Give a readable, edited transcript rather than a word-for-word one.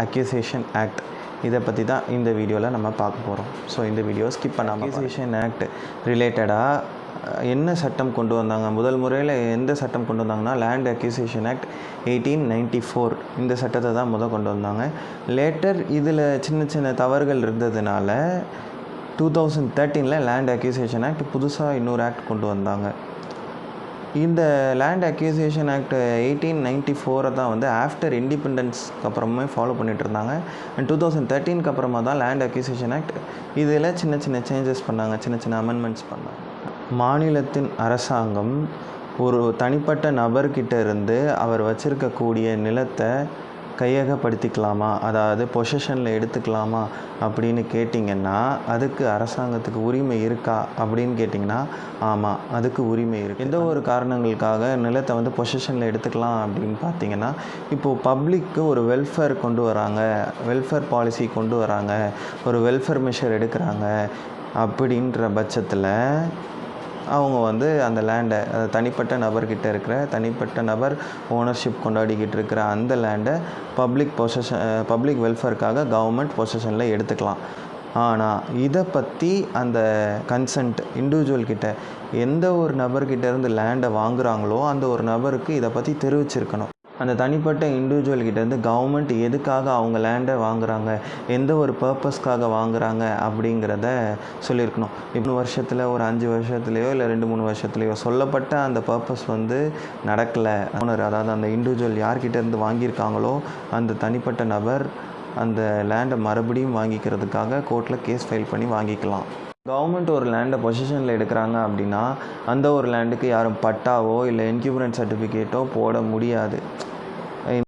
Accusation act இதை பற்றி தான் இந்த வீடியோவில் நம்ம பார்க்க போகிறோம். ஸோ இந்த வீடியோ ஸ்கிப் பண்ணாமல். அக்யூசேஷன் ஆக்ட் ரிலேட்டடாக என்ன சட்டம் கொண்டு வந்தாங்க, முதல் முறையில் எந்த சட்டம் கொண்டு வந்தாங்கன்னா லேண்ட் அக்யூசேஷன் ஆக்ட் 1894 இந்த சட்டத்தை தான் கொண்டு வந்தாங்க. லேட்டர் இதில் சின்ன சின்ன தவறுகள் இருந்ததுனால 2013 லேண்ட் அக்யூசேஷன் ஆக்ட் புதுசாக இன்னொரு ஆக்ட் கொண்டு வந்தாங்க. இந்த லேண்ட் அக்யூசேஷன் ஆக்ட் 1894 தான் ஆஃப்டர் இண்டிபெண்டன்ஸ்க்கு அப்புறமே ஃபாலோ பண்ணிகிட்டு இருந்தாங்க. அண்ட் 2013க்கு அப்புறமா தான் லேண்ட் அக்யூசேஷன் ஆக்ட் இதில் சின்ன சின்ன சேஞ்சஸ் பண்ணாங்க, சின்ன சின்ன அமெண்ட்மெண்ட்ஸ் பண்ணாங்க. மாநிலத்தின் அரசாங்கம் ஒரு தனிப்பட்ட நபர்கிட்ட இருந்து அவர் வச்சுருக்கக்கூடிய நிலத்தை கையகப்படுத்திக்கலாமா, அதாவது பொசஷனில் எடுத்துக்கலாமா அப்படின்னு கேட்டிங்கன்னா அதுக்கு அரசாங்கத்துக்கு உரிமை இருக்கா அப்படின்னு கேட்டிங்கன்னா ஆமாம், அதுக்கு உரிமை இருக்குது. எந்த ஒரு காரணங்களுக்காக நிலத்தை பொசஷனில் எடுத்துக்கலாம் அப்படின்னு பார்த்தீங்கன்னா, இப்போது பப்ளிக்கு ஒரு வெல்ஃபேர் கொண்டு வராங்க, வெல்ஃபேர் பாலிசி கொண்டு வராங்க, ஒரு வெல்ஃபேர் மெஷர் எடுக்கிறாங்க அப்படின்ற பட்சத்தில் அவங்க அந்த லேண்டை, தனிப்பட்ட நபர்கிட்ட இருக்கிற தனிப்பட்ட நபர் ஓனர்ஷிப் கொண்டாடிக்கிட்டு இருக்கிற அந்த லேண்டை பப்ளிக் வெல்ஃபேருக்காக கவர்மெண்ட் பொசஷனில் எடுத்துக்கலாம். ஆனால் இதை பற்றி அந்த கன்சென்ட் இண்டிவிஜுவல்கிட்ட எந்த ஒரு நபர்கிட்ட இருந்து லேண்டை வாங்குகிறாங்களோ அந்த ஒரு நபருக்கு இதை பற்றி தெரிவிச்சிருக்கணும். அந்த தனிப்பட்ட இண்டிவிஜுவல்கிட்டேருந்து கவர்மெண்ட் எதுக்காக அவங்க லேண்டை வாங்குகிறாங்க, எந்த ஒரு பர்பஸ்க்காக வாங்குகிறாங்க அப்படிங்கிறத சொல்லியிருக்கணும். இப்போ வருஷத்தில் ஒரு 5 வருஷத்துலேயோ இல்லை 2-3 வருஷத்துலேயோ சொல்லப்பட்ட அந்த பர்பஸ் நடக்கலை. ஓனர், அதாவது அந்த இண்டிவிஜுவல் யார்கிட்டேருந்து வாங்கியிருக்காங்களோ அந்த தனிப்பட்ட நபர் அந்த லேண்டை மறுபடியும் வாங்கிக்கிறதுக்காக கோர்ட்டில் கேஸ் ஃபைல் பண்ணி வாங்கிக்கலாம். கவர்மெண்ட் ஒரு லேண்டை பொசிஷனில் எடுக்கிறாங்க அப்படின்னா அந்த ஒரு லேண்டுக்கு யாரும் பட்டாவோ இல்லை இன்க்யூபரன்ஸ் சர்டிஃபிகேட்டோ போட முடியாது.